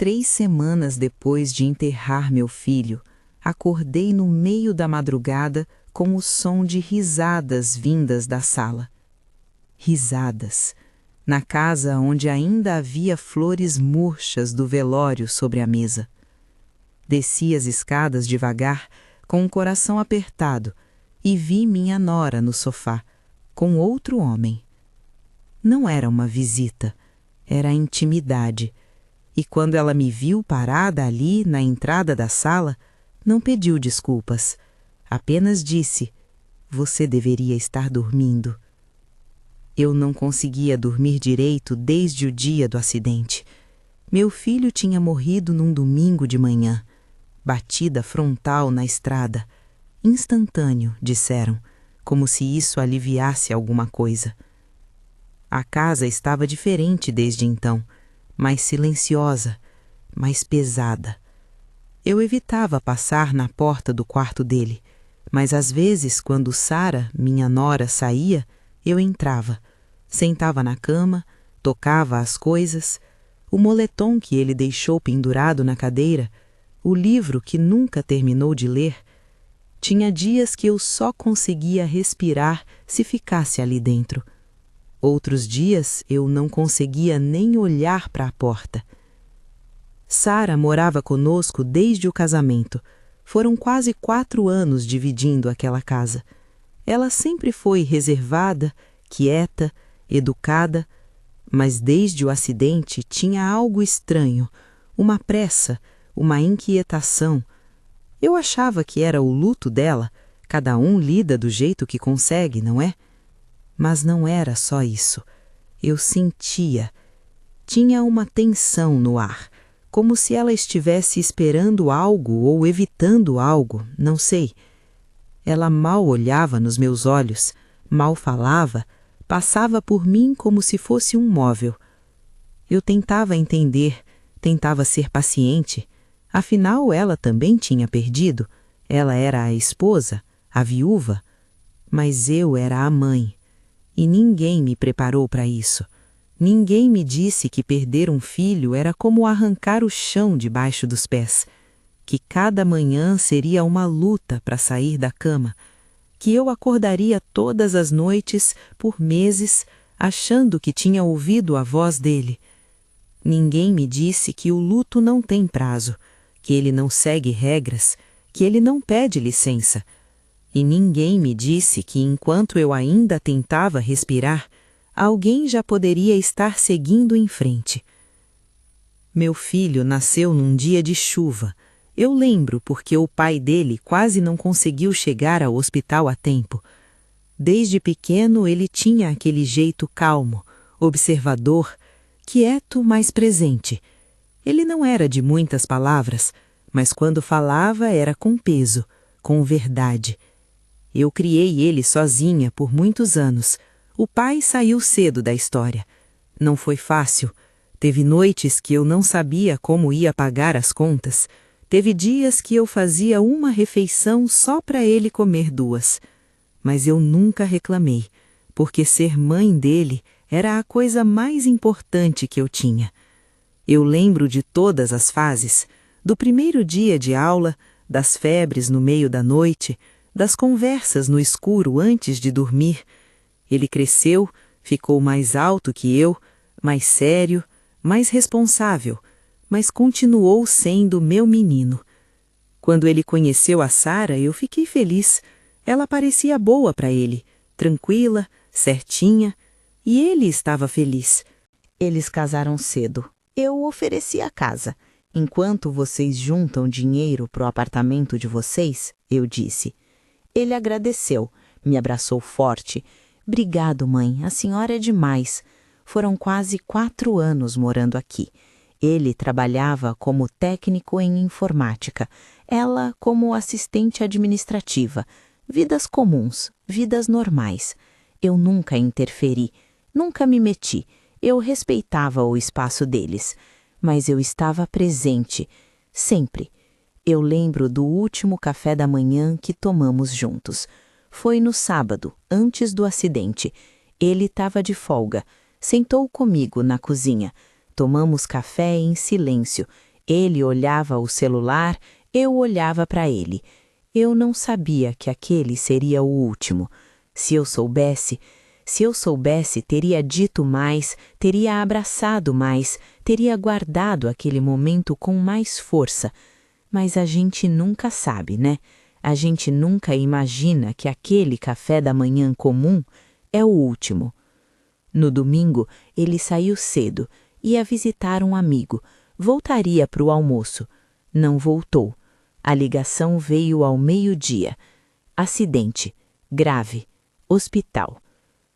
3 semanas depois de enterrar meu filho, acordei no meio da madrugada com o som de risadas vindas da sala. Risadas, na casa onde ainda havia flores murchas do velório sobre a mesa. Desci as escadas devagar, com o coração apertado, e vi minha nora no sofá, com outro homem. Não era uma visita, era intimidade. E quando ela me viu parada ali na entrada da sala, não pediu desculpas. Apenas disse: "Você deveria estar dormindo." Eu não conseguia dormir direito desde o dia do acidente. Meu filho tinha morrido num domingo de manhã. Batida frontal na estrada. Instantâneo, disseram, como se isso aliviasse alguma coisa. A casa estava diferente desde então, mais silenciosa, mais pesada. Eu evitava passar na porta do quarto dele, mas às vezes, quando Sara, minha nora, saía, eu entrava, sentava na cama, tocava as coisas, o moletom que ele deixou pendurado na cadeira, o livro que nunca terminou de ler. Tinha dias que eu só conseguia respirar se ficasse ali dentro. Outros dias eu não conseguia nem olhar para a porta. Sara morava conosco desde o casamento. Foram quase 4 anos dividindo aquela casa. Ela sempre foi reservada, quieta, educada, mas desde o acidente tinha algo estranho, uma pressa, uma inquietação. Eu achava que era o luto dela, cada um lida do jeito que consegue, não é? Mas não era só isso. Eu sentia. Tinha uma tensão no ar, como se ela estivesse esperando algo ou evitando algo, não sei. Ela mal olhava nos meus olhos, mal falava, passava por mim como se fosse um móvel. Eu tentava entender, tentava ser paciente. Afinal, ela também tinha perdido. Ela era a esposa, a viúva. Mas eu era a mãe. E ninguém me preparou para isso. Ninguém me disse que perder um filho era como arrancar o chão debaixo dos pés. Que cada manhã seria uma luta para sair da cama. Que eu acordaria todas as noites, por meses, achando que tinha ouvido a voz dele. Ninguém me disse que o luto não tem prazo, que ele não segue regras, que ele não pede licença. E ninguém me disse que enquanto eu ainda tentava respirar, alguém já poderia estar seguindo em frente. Meu filho nasceu num dia de chuva. Eu lembro porque o pai dele quase não conseguiu chegar ao hospital a tempo. Desde pequeno ele tinha aquele jeito calmo, observador, quieto, mas presente. Ele não era de muitas palavras, mas quando falava era com peso, com verdade. Eu criei ele sozinha por muitos anos. O pai saiu cedo da história. Não foi fácil. Teve noites que eu não sabia como ia pagar as contas. Teve dias que eu fazia uma refeição só para ele comer 2. Mas eu nunca reclamei, porque ser mãe dele era a coisa mais importante que eu tinha. Eu lembro de todas as fases, do primeiro dia de aula, das febres no meio da noite, das conversas no escuro antes de dormir. Ele cresceu, ficou mais alto que eu, mais sério, mais responsável, mas continuou sendo meu menino. Quando ele conheceu a Sara, eu fiquei feliz. Ela parecia boa para ele, tranquila, certinha, e ele estava feliz. Eles casaram cedo. Eu ofereci a casa. Enquanto vocês juntam dinheiro para o apartamento de vocês, eu disse. Ele agradeceu, me abraçou forte. Obrigado, mãe, a senhora é demais. Foram quase 4 anos morando aqui. Ele trabalhava como técnico em informática, ela como assistente administrativa. Vidas comuns, vidas normais. Eu nunca interferi, nunca me meti. Eu respeitava o espaço deles, mas eu estava presente, sempre. Eu lembro do último café da manhã que tomamos juntos. Foi no sábado, antes do acidente. Ele estava de folga. Sentou comigo na cozinha. Tomamos café em silêncio. Ele olhava o celular, eu olhava para ele. Eu não sabia que aquele seria o último. Se eu soubesse, teria dito mais, teria abraçado mais, teria guardado aquele momento com mais força. Mas a gente nunca sabe, né? A gente nunca imagina que aquele café da manhã comum é o último. No domingo, ele saiu cedo, ia visitar um amigo, voltaria para o almoço. Não voltou. A ligação veio ao meio-dia. Acidente, grave, hospital.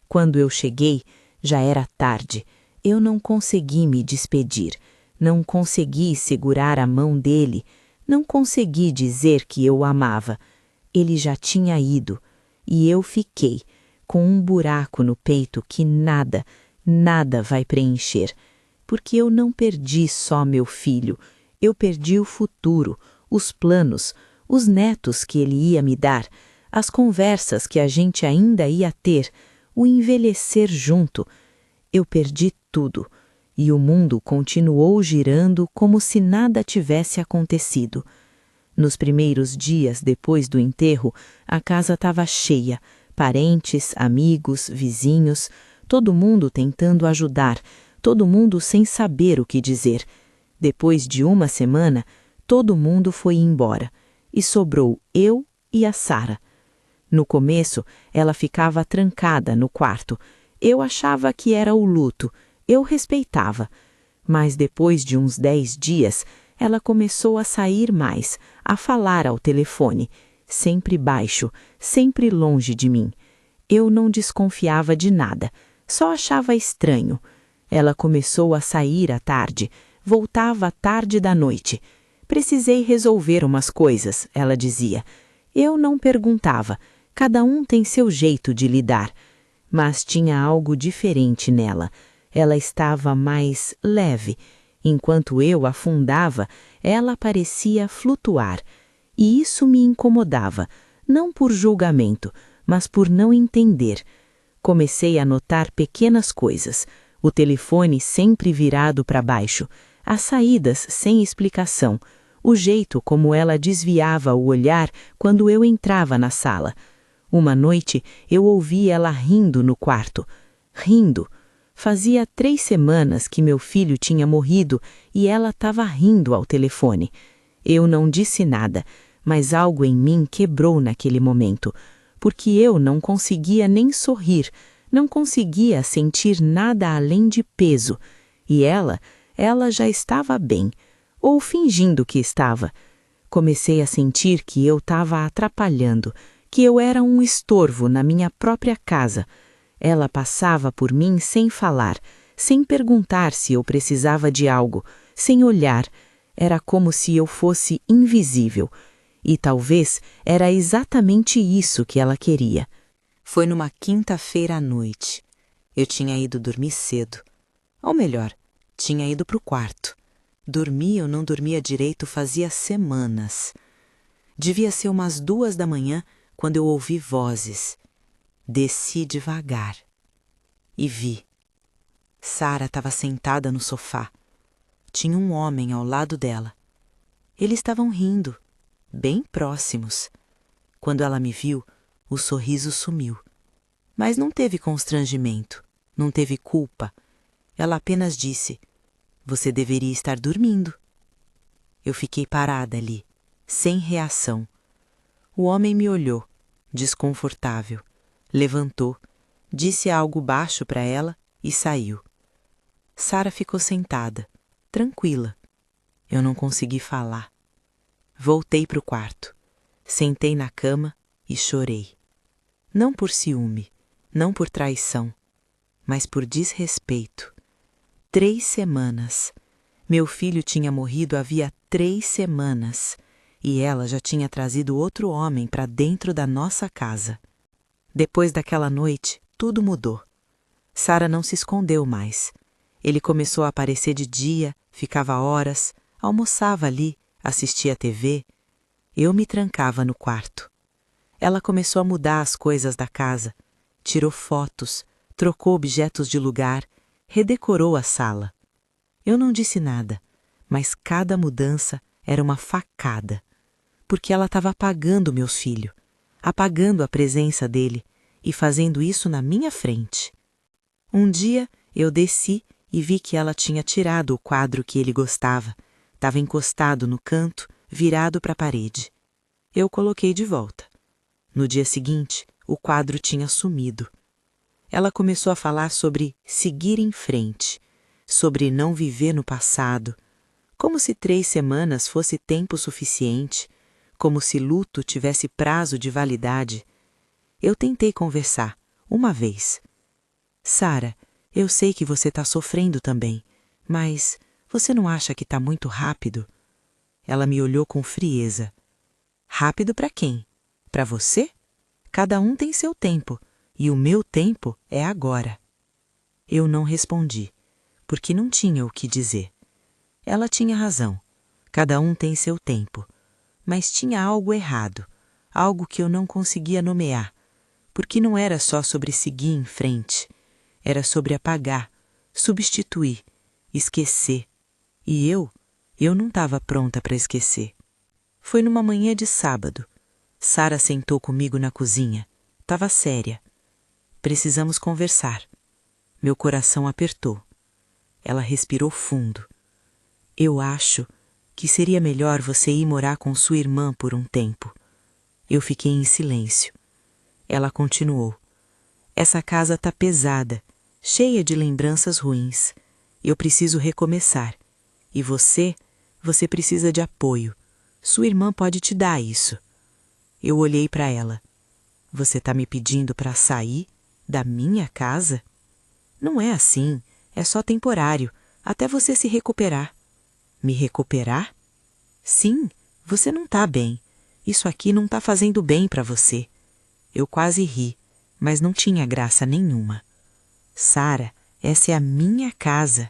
Quando eu cheguei, já era tarde. Eu não consegui me despedir, não consegui segurar a mão dele, não consegui dizer que eu o amava. Ele já tinha ido, e eu fiquei, com um buraco no peito que nada, nada vai preencher. Porque eu não perdi só meu filho, eu perdi o futuro, os planos, os netos que ele ia me dar, as conversas que a gente ainda ia ter, o envelhecer junto. Eu perdi tudo, e o mundo continuou girando como se nada tivesse acontecido. Nos primeiros dias depois do enterro, a casa estava cheia, parentes, amigos, vizinhos, todo mundo tentando ajudar, todo mundo sem saber o que dizer. Depois de uma semana, todo mundo foi embora, e sobrou eu e a Sara. No começo, ela ficava trancada no quarto. Eu achava que era o luto, eu respeitava. Mas depois de uns 10 dias, ela começou a sair mais, a falar ao telefone, sempre baixo, sempre longe de mim. Eu não desconfiava de nada, só achava estranho. Ela começou a sair à tarde, voltava à tarde da noite. Precisei resolver umas coisas, ela dizia. Eu não perguntava, cada um tem seu jeito de lidar. Mas tinha algo diferente nela. Ela estava mais leve. Enquanto eu afundava, ela parecia flutuar. E isso me incomodava, não por julgamento, mas por não entender. Comecei a notar pequenas coisas. O telefone sempre virado para baixo, as saídas sem explicação, o jeito como ela desviava o olhar quando eu entrava na sala. Uma noite eu ouvi ela rindo no quarto. Rindo. Fazia 3 semanas que meu filho tinha morrido e ela estava rindo ao telefone. Eu não disse nada, mas algo em mim quebrou naquele momento, porque eu não conseguia nem sorrir, não conseguia sentir nada além de peso. E ela já estava bem, ou fingindo que estava. Comecei a sentir que eu estava atrapalhando, que eu era um estorvo na minha própria casa. Ela passava por mim sem falar, sem perguntar se eu precisava de algo, sem olhar. Era como se eu fosse invisível. E talvez era exatamente isso que ela queria. Foi numa quinta-feira à noite. Eu tinha ido dormir cedo. Ou melhor, tinha ido para o quarto. Dormia ou não dormia direito fazia semanas. Devia ser umas 2 da manhã quando eu ouvi vozes. Desci devagar e vi. Sara estava sentada no sofá. Tinha um homem ao lado dela. Eles estavam rindo, bem próximos. Quando ela me viu, o sorriso sumiu. Mas não teve constrangimento, não teve culpa. Ela apenas disse: "Você deveria estar dormindo." Eu fiquei parada ali, sem reação. O homem me olhou, desconfortável. Levantou, disse algo baixo para ela e saiu. Sara ficou sentada, tranquila. Eu não consegui falar. Voltei para o quarto. Sentei na cama e chorei. Não por ciúme, não por traição, mas por desrespeito. 3 semanas. Meu filho tinha morrido havia 3 semanas e ela já tinha trazido outro homem para dentro da nossa casa. Depois daquela noite, tudo mudou. Sara não se escondeu mais. Ele começou a aparecer de dia, ficava horas, almoçava ali, assistia TV. Eu me trancava no quarto. Ela começou a mudar as coisas da casa. Tirou fotos, trocou objetos de lugar, redecorou a sala. Eu não disse nada, mas cada mudança era uma facada, porque ela estava apagando meu filho, apagando a presença dele e fazendo isso na minha frente. Um dia eu desci e vi que ela tinha tirado o quadro que ele gostava. Estava encostado no canto, virado para a parede. Eu coloquei de volta. No dia seguinte, o quadro tinha sumido. Ela começou a falar sobre seguir em frente, sobre não viver no passado, como se 3 semanas fosse tempo suficiente, como se luto tivesse prazo de validade. Eu tentei conversar, uma vez. Sara, eu sei que você está sofrendo também, mas você não acha que está muito rápido? Ela me olhou com frieza. Rápido para quem? Para você? Cada um tem seu tempo, e o meu tempo é agora. Eu não respondi, porque não tinha o que dizer. Ela tinha razão. Cada um tem seu tempo. Mas tinha algo errado, algo que eu não conseguia nomear, porque não era só sobre seguir em frente. Era sobre apagar, substituir, esquecer. E eu não estava pronta para esquecer. Foi numa manhã de sábado. Sara sentou comigo na cozinha. Estava séria. Precisamos conversar. Meu coração apertou. Ela respirou fundo. Eu acho que seria melhor você ir morar com sua irmã por um tempo. Eu fiquei em silêncio. Ela continuou. Essa casa está pesada, cheia de lembranças ruins. Eu preciso recomeçar. E você precisa de apoio. Sua irmã pode te dar isso. Eu olhei para ela. Você está me pedindo para sair da minha casa? Não é assim, é só temporário, até você se recuperar. Me recuperar? Sim, você não está bem. Isso aqui não está fazendo bem para você. Eu quase ri, mas não tinha graça nenhuma. Sara, essa é a minha casa.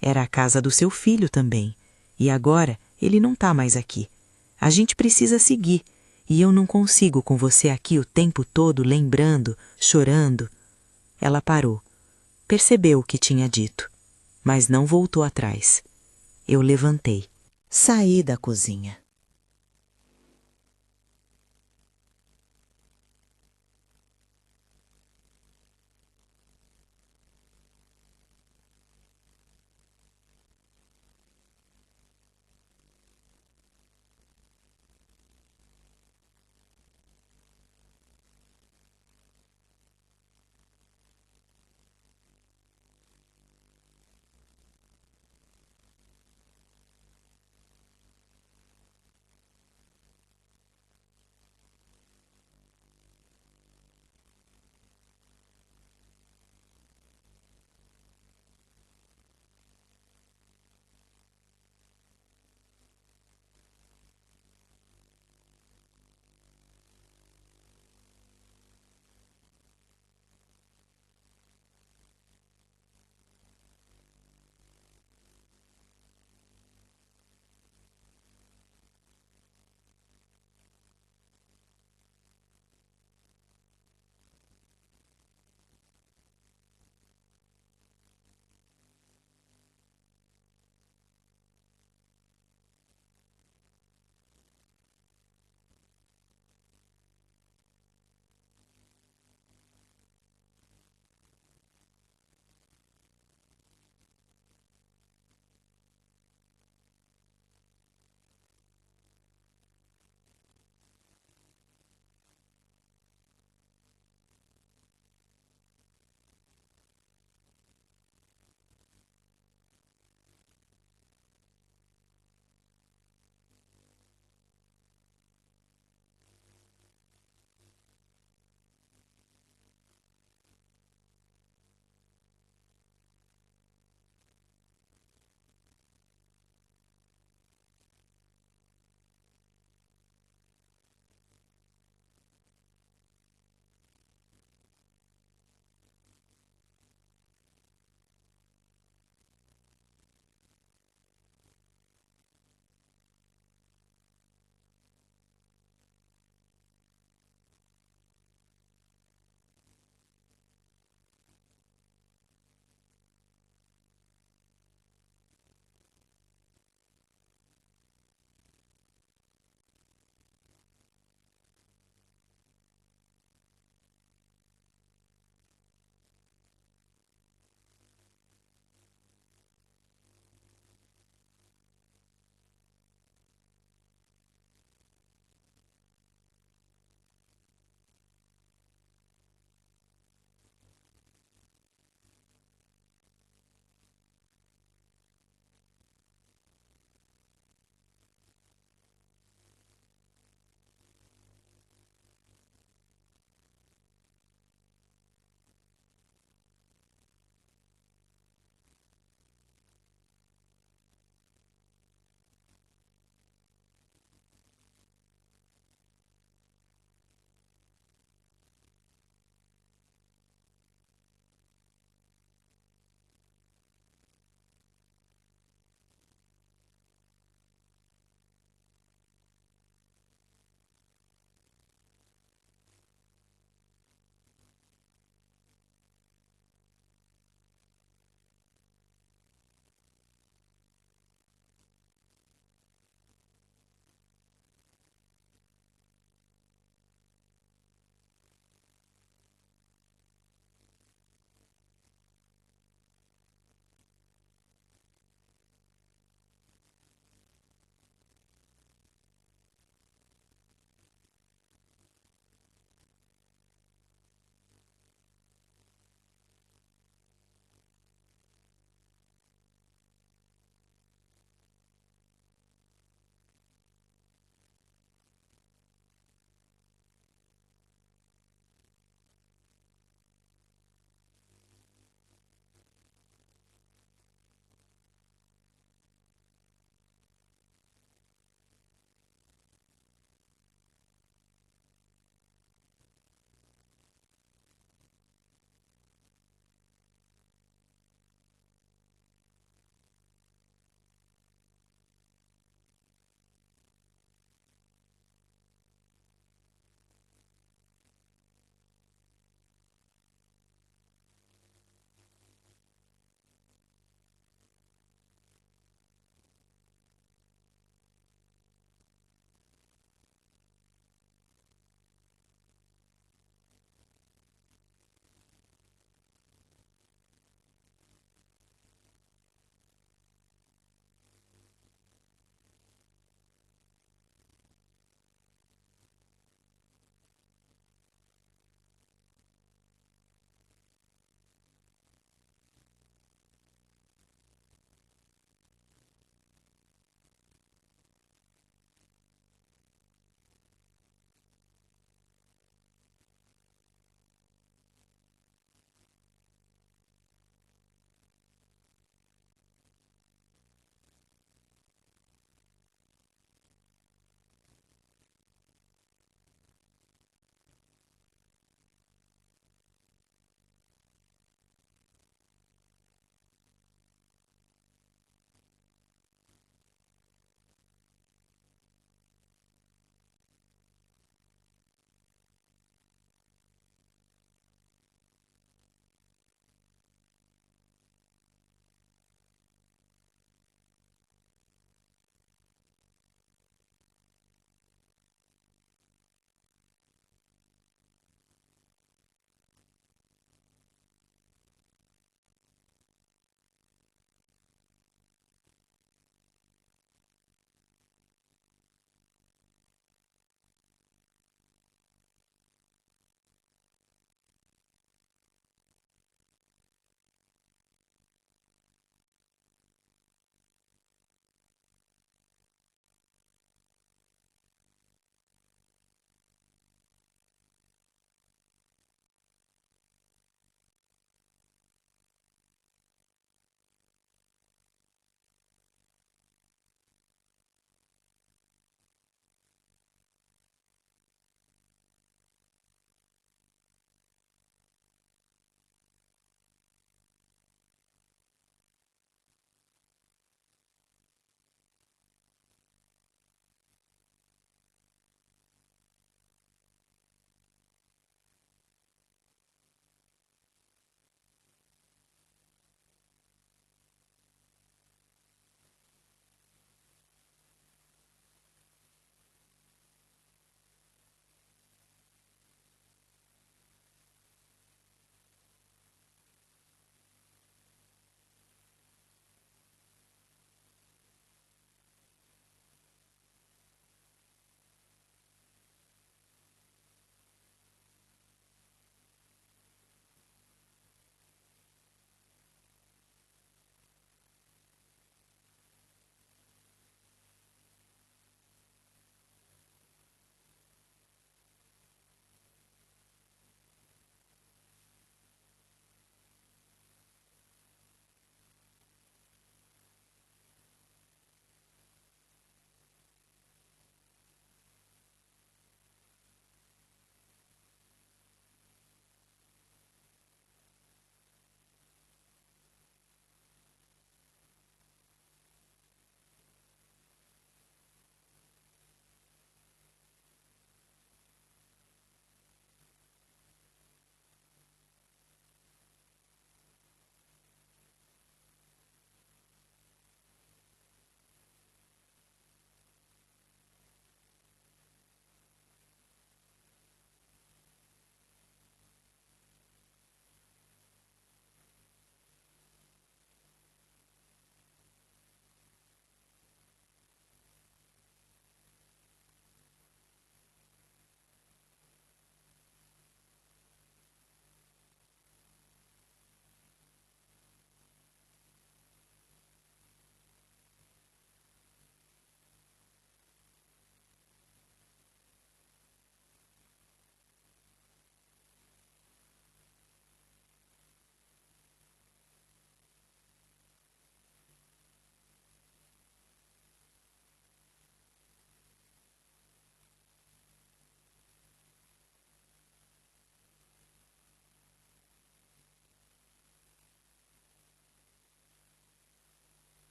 Era a casa do seu filho também. E agora ele não está mais aqui. A gente precisa seguir. E eu não consigo com você aqui o tempo todo lembrando, chorando. Ela parou. Percebeu o que tinha dito, mas não voltou atrás. Eu levantei. Saí da cozinha.